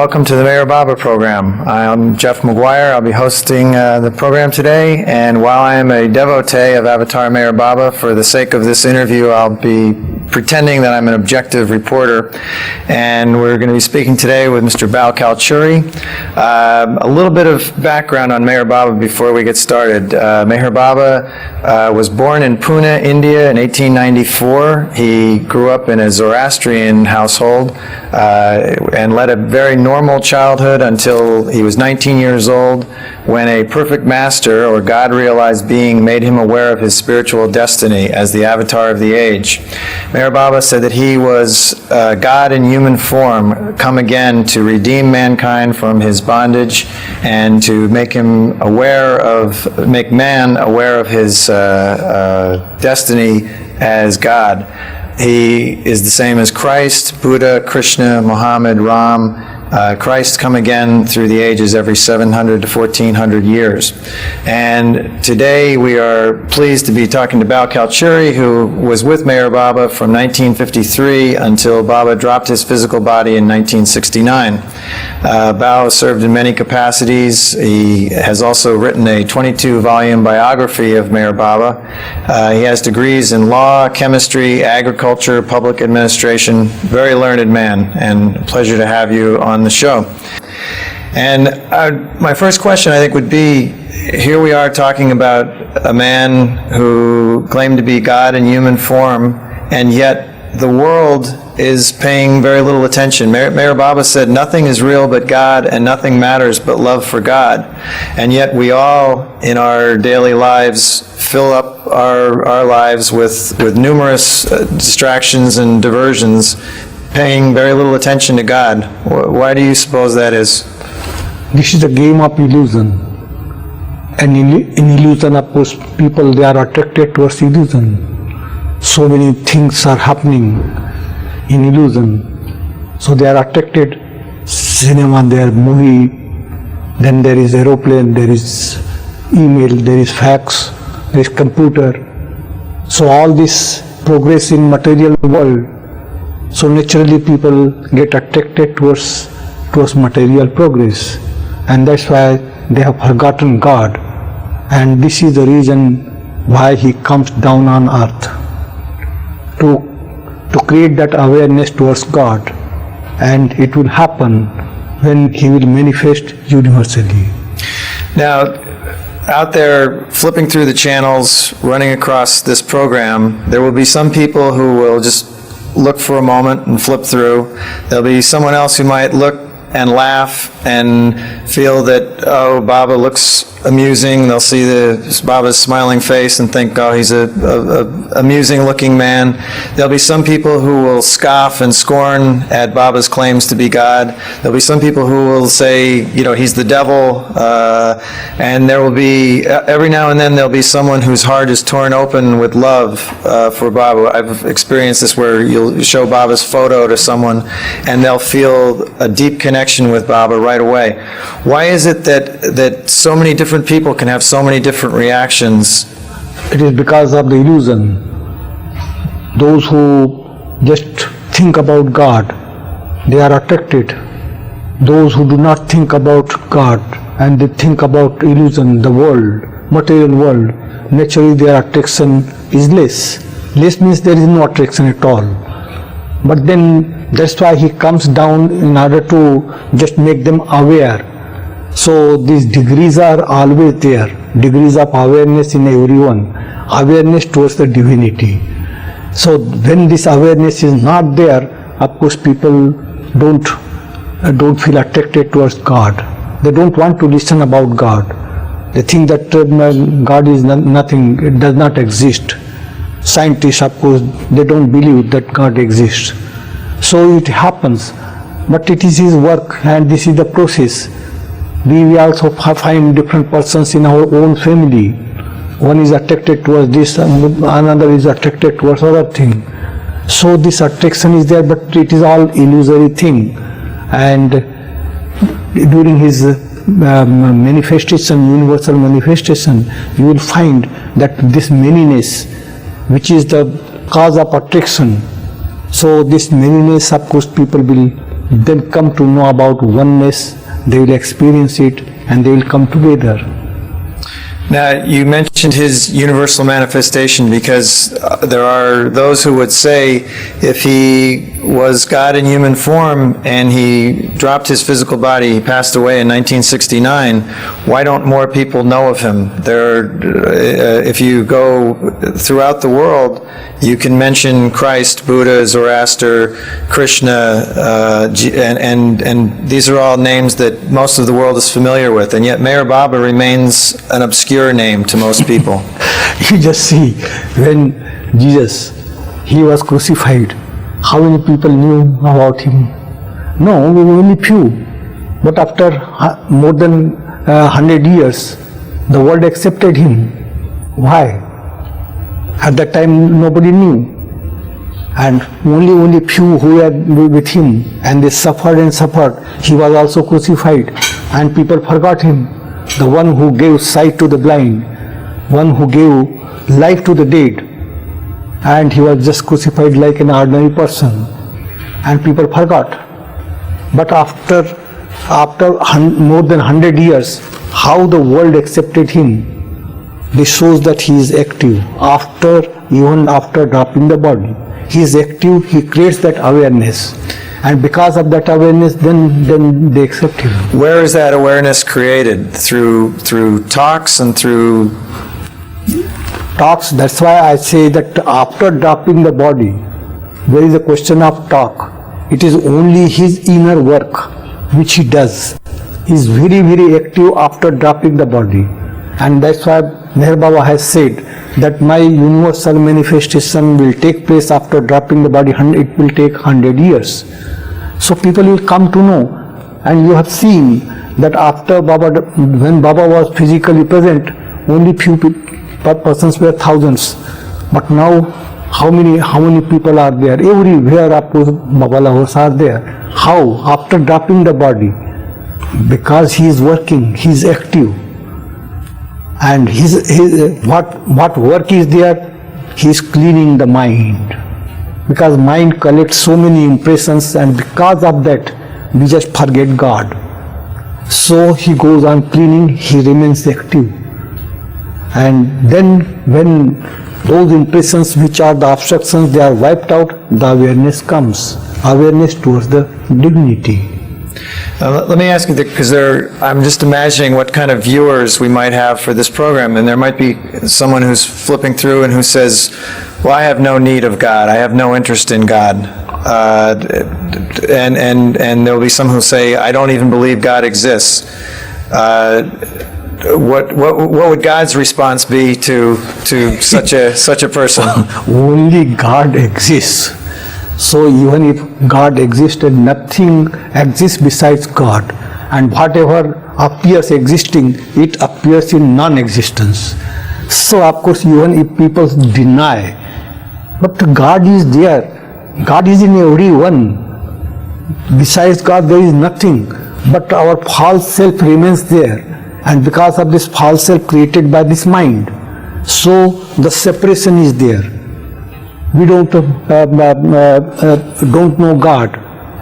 welcome to the Meher Baba program. I'm Jeff McGuire. I'll be hosting the program today, and while I am a devotee of Avatar Meher Baba, for the sake of this interview, I'll be pretending that I'm an objective reporter, and we're going to be speaking today with Mr. Bhau Kalchuri. A little bit of background on Meher Baba before we get started. Meher Baba was born in Pune, India in 1894. He grew up in a Zoroastrian household and led a very normal childhood until he was 19 years old, when a perfect master, or God-realized being, made him aware of his spiritual destiny as the avatar of the age. Meher Baba said that he was God in human form, come again to redeem mankind from his bondage and to make man aware of his destiny as God. He is the same as Christ, Buddha, Krishna, Muhammad, Ram. Christ come again through the ages every 700 to 1400 years. And today we are pleased to be talking to Bhau Kalchuri, who was with Meher Baba from 1953 until Baba dropped his physical body in 1969. Bhau served in many capacities. He has also written a 22-volume biography of Meher Baba. He has degrees in law, chemistry, agriculture, public administration. Very learned man, and a pleasure to have you on the show. And my first question, I think, would be, here we are talking about a man who claimed to be God in human form, and yet the world is paying very little attention. Meher Baba said, nothing is real but God, and nothing matters but love for God. And yet we all, in our daily lives, fill up our lives with numerous distractions and diversions, paying very little attention to God. Why do you suppose that is? This is a game of illusion. And in illusion, of course, people, they are attracted towards illusion. So many things are happening in illusion. So they are attracted. Cinema, there movie, then there is aeroplane, there is email, there is fax, there is computer. So all this progress in material world. So naturally people get attracted towards material progress, and that's why they have forgotten God. And this is the reason why he comes down on earth, to create that awareness towards God. And it will happen when he will manifest universally. Now, out there flipping through the channels, running across this program, there will be some people who will just look for a moment and flip through. There'll be someone else who might look and laugh and feel that, oh, Baba looks amusing. They'll see Baba's smiling face and think, oh, he's a amusing looking man. There'll be some people who will scoff and scorn at Baba's claims to be God. There'll be some people who will say, he's the devil. And there will be, every now and then, there'll be someone whose heart is torn open with love for Baba. I've experienced this, where you'll show Baba's photo to someone and they'll feel a deep connection with Baba right away. Why is it that so many different people can have so many different reactions? It is because of the illusion. Those who just think about God, they are attracted. Those who do not think about God and they think about illusion, the world, material world, naturally their attraction is less. Less means there is no attraction at all. But then that's why he comes down in order to just make them aware. So these degrees are always there, degrees of awareness in everyone, awareness towards the divinity. So when this awareness is not there, of course people don't feel attracted towards God. They don't want to listen about God. They think that God is nothing, it does not exist. Scientists, of course, they don't believe that God exists. So it happens, but it is his work, and this is the process. We also find different persons in our own family. One is attracted towards this, and another is attracted towards other thing. So this attraction is there, but it is all illusory thing. And during his manifestation, universal manifestation, you will find that this manyness, which is the cause of attraction, so this manyness, of course, people will then come to know about oneness, they will experience it and they will come together. Now, you mentioned his universal manifestation because there are those who would say if he was God in human form and he dropped his physical body, he passed away in 1969, why don't more people know of him? If you go throughout the world, you can mention Christ, Buddha, Zoroaster, Krishna, and these are all names that most of the world is familiar with, and yet Meher Baba remains an obscure name to most people. You just see, when Jesus, he was crucified, how many people knew about him? No, only few. But after more than 100 years, the world accepted him. Why? At that time, nobody knew. And only few who were with him, and they suffered and suffered. He was also crucified, and people forgot him. The one who gave sight to the blind, one who gave life to the dead, and he was just crucified like an ordinary person, and people forgot. But after more than 100 years, how the world accepted him, this shows that he is active. Even after dropping the body, he is active, he creates that awareness. And because of that awareness, then they accept him. Where is that awareness created? Through talks and through... Talks, that's why I say that after dropping the body, there is a question of talk. It is only his inner work which he does. He is very, very active after dropping the body. And that's why Meher Baba has said that my universal manifestation will take place after dropping the body. It will take 100 years. So people will come to know, and you have seen that after Baba, when Baba was physically present, only few persons were thousands. But now, how many people are there? Everywhere, of course, Baba Lahores are there. How? After dropping the body, because he is working, he is active, and what work is there? He is cleaning the mind. Because mind collects so many impressions, and because of that, we just forget God. So he goes on cleaning, he remains active. And then when those impressions which are the obstructions, they are wiped out, the awareness comes. Awareness towards the dignity. Let me ask you, because I'm just imagining what kind of viewers we might have for this program, and there might be someone who's flipping through and who says, well, I have no need of God, I have no interest in God. And there'll be some who say, I don't even believe God exists. What would God's response be to such a person? Only God exists. So even if God existed, nothing exists besides God. And whatever appears existing, it appears in non-existence. So of course, even if people deny, but God is there. God is in everyone. Besides God, there is nothing. But our false self remains there. And because of this false self created by this mind, so the separation is there. We don't know God,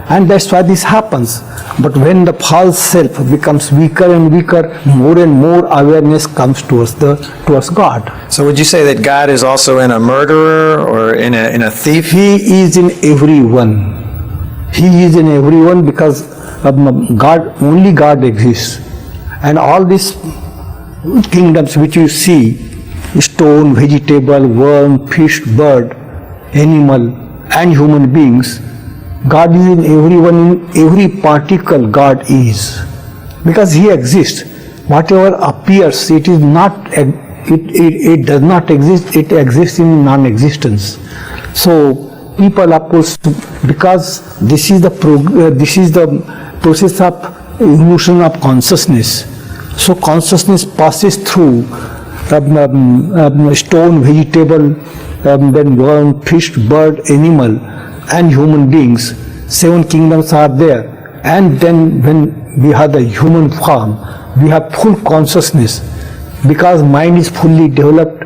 and that's why this happens. But when the false self becomes weaker and weaker, more and more awareness comes towards God. So would you say that God is also in a murderer or in a thief? He is in everyone. He is in everyone because God, only God exists. And all these kingdoms which you see, stone, vegetable, worm, fish, bird, animal and human beings, God is in everyone, in every particle God is. Because He exists. Whatever appears, it is not, it does not exist, it exists in non-existence. So people, of course, because this is the process of evolution of consciousness. So consciousness passes through stone, vegetable, then worm, fish, bird, animal and human beings. 7 kingdoms are there. And then when we have the human form, we have full consciousness because mind is fully developed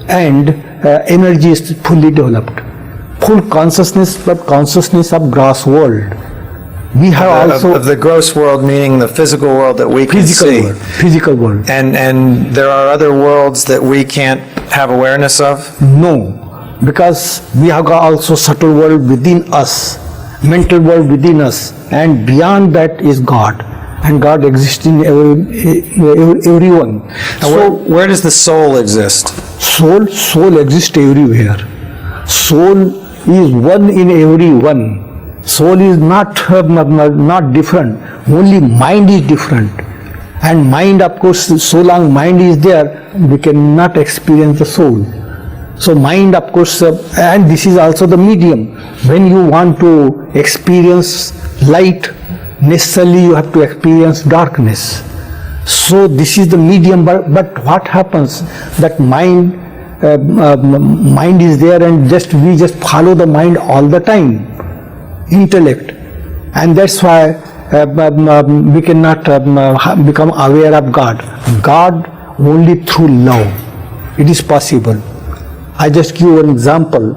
and energy is fully developed. Full consciousness, but consciousness of gross world. We have also of the gross world, meaning the physical world that we can see. Physical world. And there are other worlds that we can't have awareness of? No, because we have got also subtle world within us, mental world within us, and beyond that is God. And God exists in everyone. So where does the soul exist? Soul exists everywhere. Soul is one in everyone. Soul is not different. Only mind is different. And mind, of course, so long mind is there, we cannot experience the soul. So mind, of course, and this is also the medium. When you want to experience light, necessarily you have to experience darkness. So this is the medium, but what happens, that mind is there, and we just follow the mind all the time, intellect, and that's why we cannot become aware of God. God only through love. It is possible. I just give an example.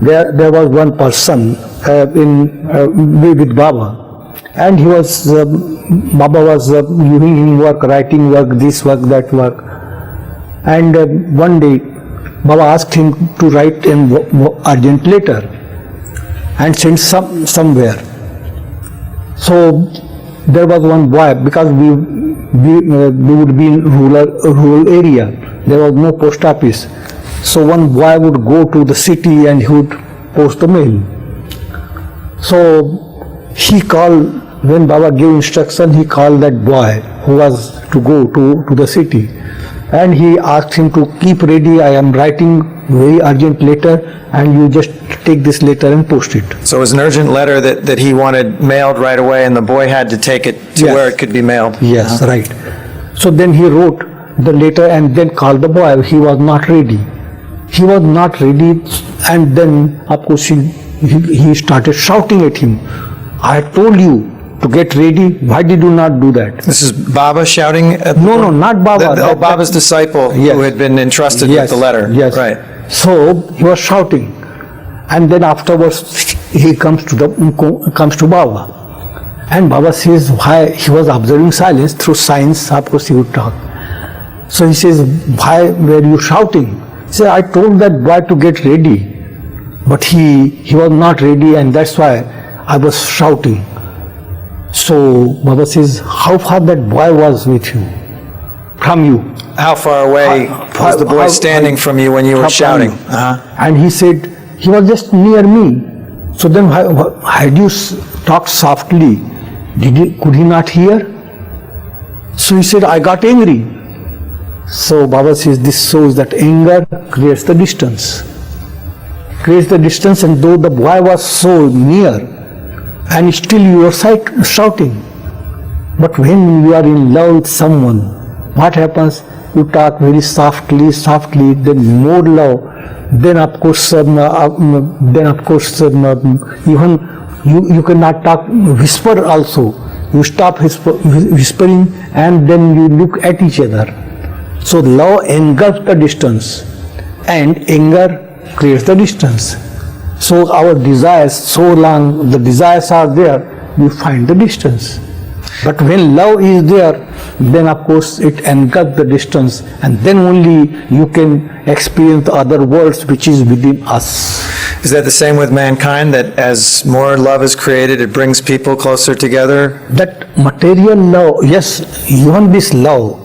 There was one person with Baba, and he was Baba was giving him work, writing work, this work, that work, and one day Baba asked him to write an urgent letter and send somewhere. So there was one boy, because we would be in rural area. There was no post office. So one boy would go to the city and he would post the mail. So he called, when Baba gave instruction, he called that boy who was to go to the city, and he asked him to keep ready. I am writing very urgent letter, and you just take this letter and post it. So it was an urgent letter that he wanted mailed right away, and the boy had to take it to where it could be mailed. Yes, right. So then he wrote the letter and then called the boy. He was not ready. He was not ready, and then of course he started shouting at him. I told you to get ready. Why did you not do that? This is Baba shouting at the No, not Baba. Baba's disciple who had been entrusted with the letter. Yes. Right. So he was shouting, and then afterwards he comes to Baba, and Baba says why he was observing silence. Through signs, of course, he would talk. So he says, why were you shouting? He said, I told that boy to get ready, but he was not ready, and that's why I was shouting. So Baba says, how far that boy was with you, from you? How far away was the boy standing from you when you were shouting? And he said, he was just near me. So then had you talked softly, could he not hear? So he said, I got angry. So Baba says, this shows that anger creates the distance. And though the boy was so near, and still you were shouting. But when you are in love with someone, what happens? You talk very softly, then more love. Then of course, even you cannot talk, whisper also. You stop whispering, and then you look at each other. So love engulfs the distance, and anger creates the distance. So our desires, so long the desires are there, we find the distance. But when love is there, then of course it engulfs the distance, and then only you can experience the other worlds which is within us. Is that the same with mankind, that as more love is created, it brings people closer together? That material love, yes, even this love,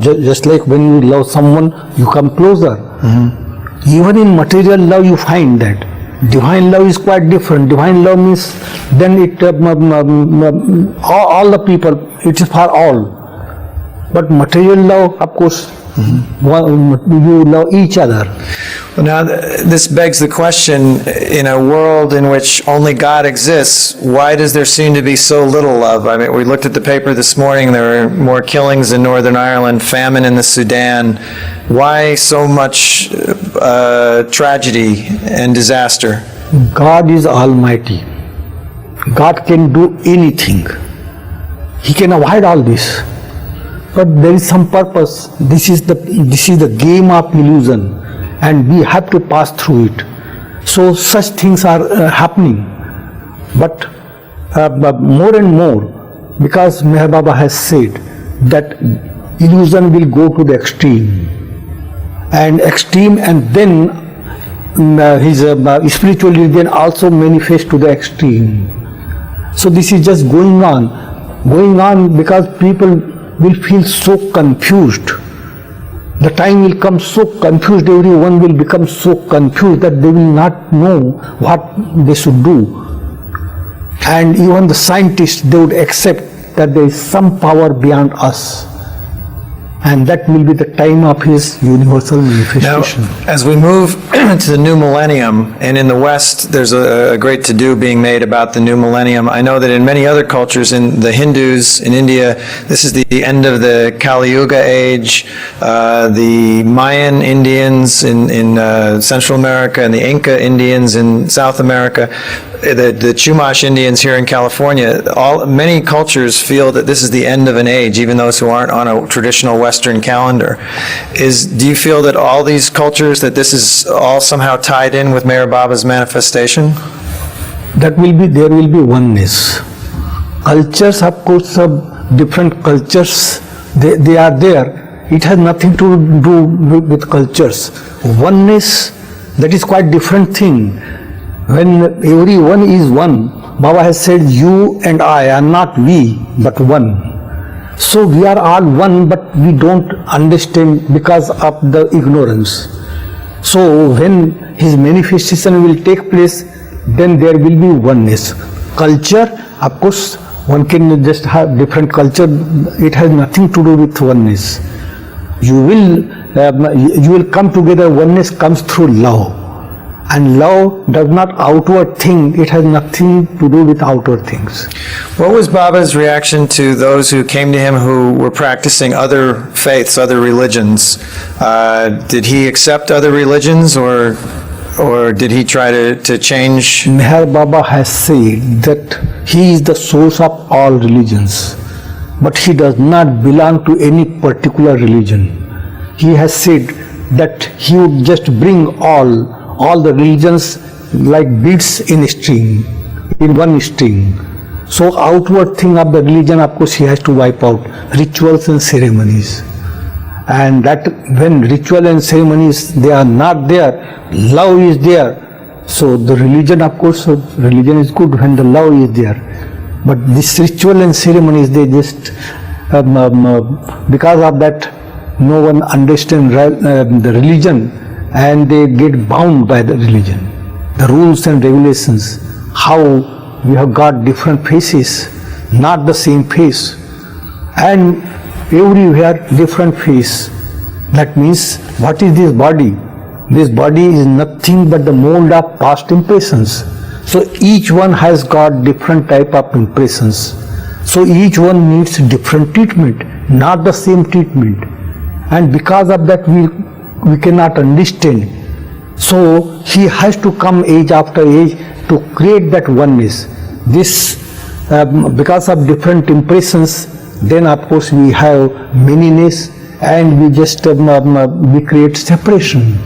just like when you love someone, you come closer. Mm-hmm. Even in material love you find that. Divine love is quite different. Divine love means then it all the people, it is for all. But material love, of course, you love each other. Well, now this begs the question, in a world in which only God exists, why does there seem to be so little love? I mean, we looked at the paper this morning, there were more killings in Northern Ireland, famine in the Sudan. Why so much tragedy and disaster? God is almighty. God can do anything. He can avoid all this. But there is some purpose. This is the game of illusion, and we have to pass through it. So such things are happening. But but more and more, because Meher Baba has said that illusion will go to the extreme, and then his spiritual religion also manifests to the extreme. So this is just going on because people will feel so confused. The time will come so confused, everyone will become so confused that they will not know what they should do. And even the scientists, they would accept that there is some power beyond us. And that will be the time of his universal manifestation. Now, as we move to the new millennium, and in the West, there's a great to-do being made about the new millennium. I know that in many other cultures, in the Hindus in India, this is the end of the Kali Yuga age. The Mayan Indians in Central America, and the Inca Indians in South America, the Chumash Indians here in California, many cultures feel that this is the end of an age, even those who aren't on a traditional Western calendar. Do you feel that all these cultures, that this is all somehow tied in with Meher Baba's manifestation? There will be oneness. Cultures, of course, different cultures, they are there. It has nothing to do with cultures. Oneness, that is quite different thing. When everyone is one, Baba has said, you and I are not we, but one. So we are all one, but we don't understand because of the ignorance. So when his manifestation will take place, then there will be oneness. Culture, of course, one can just have different culture. It has nothing to do with oneness. You will come together. Oneness comes through love. And love does not outward thing, it has nothing to do with outward things. What was Baba's reaction to those who came to him who were practicing other faiths, other religions? Did he accept other religions, or did he try to change? Meher Baba has said that he is the source of all religions, but he does not belong to any particular religion. He has said that he would just bring all the religions like beads in one string. So outward thing of the religion, of course, he has to wipe out rituals and ceremonies. And that when ritual and ceremonies, they are not there, love is there. So the religion, of course, religion is good when the love is there. But this ritual and ceremonies, they just, because of that, no one understands the religion, and they get bound by the religion, the rules and regulations, how we have got different faces, not the same face, and everywhere different face. That means, what is this body? This body is nothing but the mold of past impressions. So each one has got different type of impressions. So each one needs different treatment, not the same treatment. And because of that, we cannot understand. So he has to come age after age to create that oneness. This, because of different impressions, then of course we have manyness, and we just we create separation.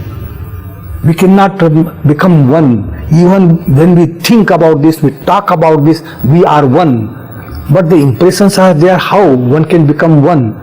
We cannot become one. Even when we think about this, we talk about this, we are one. But the impressions are there. How one can become one?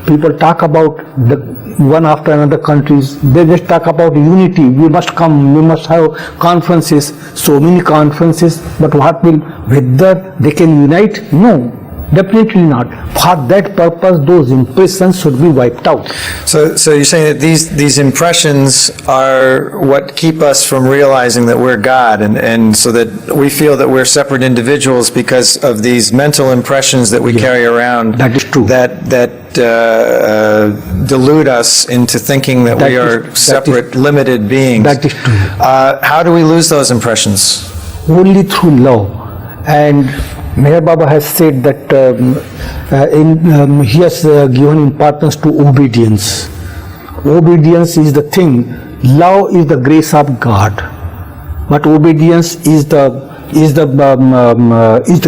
People talk about the one after another countries. They just talk about unity. We must come. We must have conferences. So many conferences. But what will? Whether they can unite? No, definitely not. For that purpose, those impressions should be wiped out. So you're saying that these impressions are what keep us from realizing that we're God, and so that we feel that we're separate individuals because of these mental impressions that we carry around. That is true. That delude us into thinking that we are separate, limited beings. That is true. How do we lose those impressions? Only through love. And Meher Baba has said that he has given importance to obedience. Obedience is the thing. Love is the grace of God, but obedience is the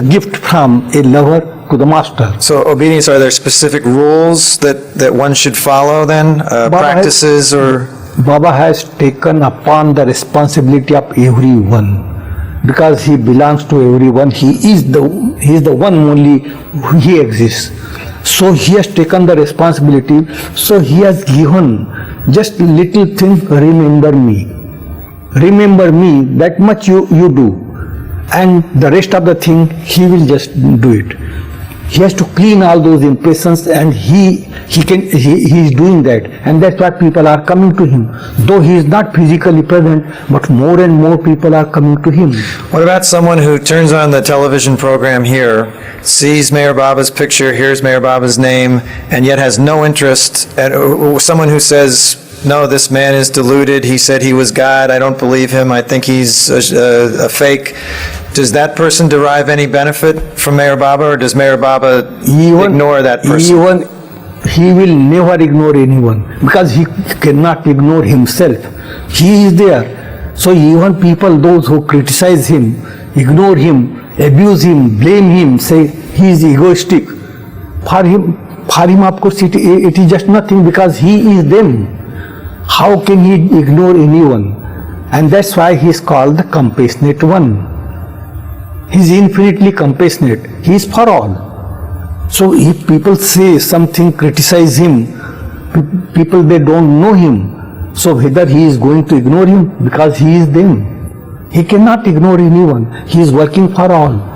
gift from a lover to the master. So obedience, are there specific rules that one should follow then? Practices or? Baba has taken upon the responsibility of everyone. because he belongs to everyone. He is the one only who he exists. So he has taken the responsibility. So he has given just little thing, remember me. Remember me, that much you do. And the rest of the thing, he will just do it. He has to clean all those impressions, and he is doing that, and that's why people are coming to him. Though he is not physically present, but more and more people are coming to him. What about someone who turns on the television program here, sees Meher Baba's picture, hears Meher Baba's name, and yet has no interest, and someone who says, no, this man is deluded, he said he was God, I don't believe him, I think he's a fake. Does that person derive any benefit from Meher Baba, or does Meher Baba ignore that person? He will never ignore anyone, because he cannot ignore himself. He is there. So even people, those who criticize him, ignore him, abuse him, blame him, say he is egoistic, for him of course it is just nothing, because he is them. How can he ignore anyone? And that's why he is called the compassionate one. He is infinitely compassionate. He is for all. So if people say something, criticize him, people, they don't know him. So whether he is going to ignore him, because he is them. He cannot ignore anyone. He is working for all.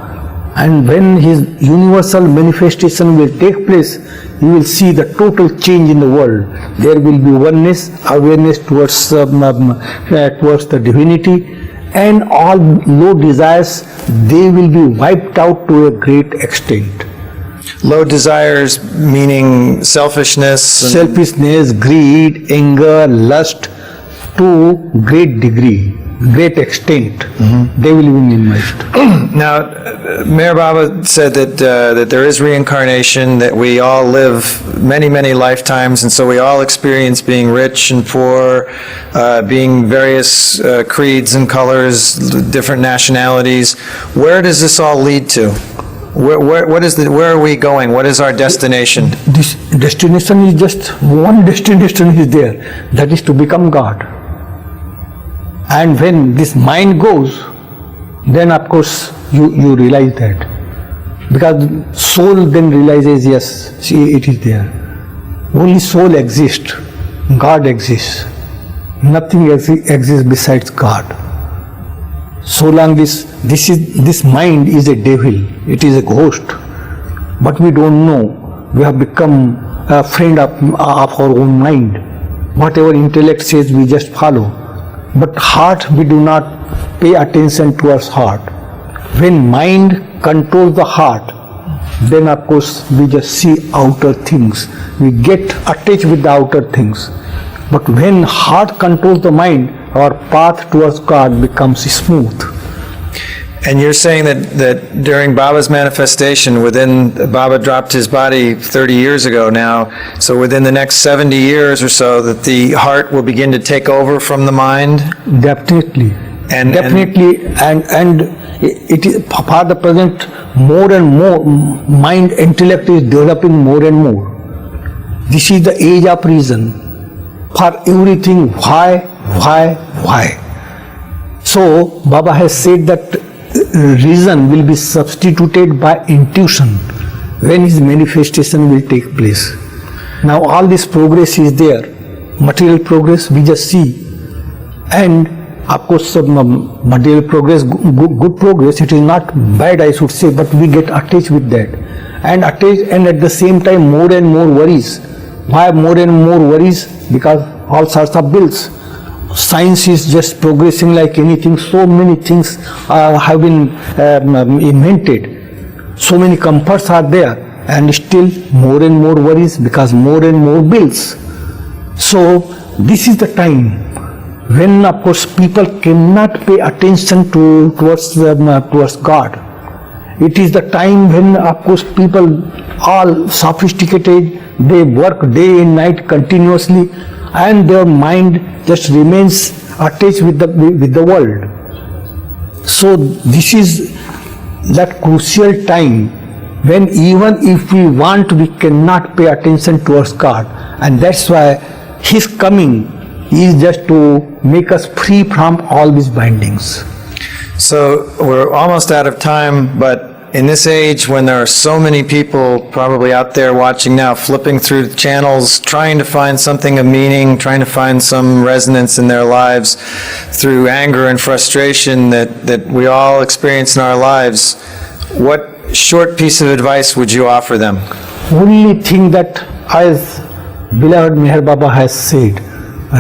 And when his universal manifestation will take place, you will see the total change in the world. There will be oneness, awareness towards the divinity, and all low desires, they will be wiped out to a great extent. Low desires meaning selfishness? Selfishness, greed, anger, lust, to great degree, great extent, they will be minimized. Now, Meher Baba said that there is reincarnation, that we all live many, many lifetimes, and so we all experience being rich and poor, being various creeds and colors, different nationalities. Where does this all lead to? Where are we going? What is our destination? This destination is just one destination is there, that is to become God. And when this mind goes, then of course you realize that. Because soul then realizes, yes, see, it is there. Only soul exists, God exists. Nothing exists besides God. So long this mind is a devil, it is a ghost. But we don't know. We have become a friend of our own mind. Whatever intellect says, we just follow. But heart, we do not pay attention towards heart. When mind controls the heart, then of course we just see outer things. We get attached with the outer things. But when heart controls the mind, our path towards God becomes smooth. And you're saying that during Baba's manifestation, Baba dropped his body 30 years ago now, so within the next 70 years or so, that the heart will begin to take over from the mind? Definitely. And it is for the present, more and more mind intellect is developing more and more. This is the age of reason. For everything, why? So Baba has said that reason will be substituted by intuition when his manifestation will take place. Now all this progress is there. Material progress we just see. And of course material progress, good progress, it is not bad I should say, but we get attached with that. And at the same time more and more worries. Why more and more worries? Because all sorts of bills. Science is just progressing like anything. So many things have been invented. So many comforts are there, and still more and more worries because more and more bills. So this is the time when, of course, people cannot pay attention towards God. It is the time when, of course, people all sophisticated, they work day and night continuously, and their mind just remains attached with the world. So this is that crucial time when even if we want, we cannot pay attention towards God, and that's why His coming is just to make us free from all these bindings. So we're almost out of time, but in this age when there are so many people probably out there watching now, flipping through the channels, trying to find something of meaning, trying to find some resonance in their lives through anger and frustration that we all experience in our lives, what short piece of advice would you offer them? Only thing that, as beloved Meher Baba has said,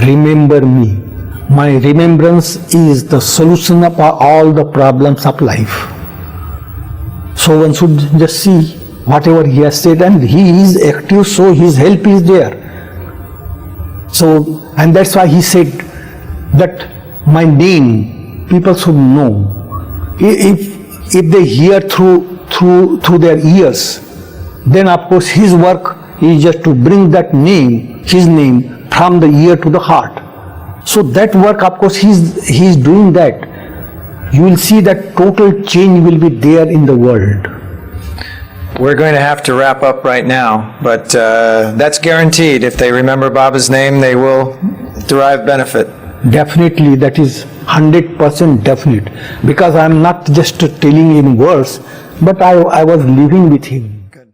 remember me. My remembrance is the solution of all the problems of life. So one should just see whatever he has said, and he is active, so his help is there. So, and that's why he said that my name, people should know. If they hear through their ears, then of course his work is just to bring that name, his name, from the ear to the heart. So that work, of course, he's doing that. You will see that total change will be there in the world. We're going to have to wrap up right now, but that's guaranteed. If they remember Baba's name, they will derive benefit. Definitely, that is 100% definite. Because I am not just telling in words, but I was living with him. Good.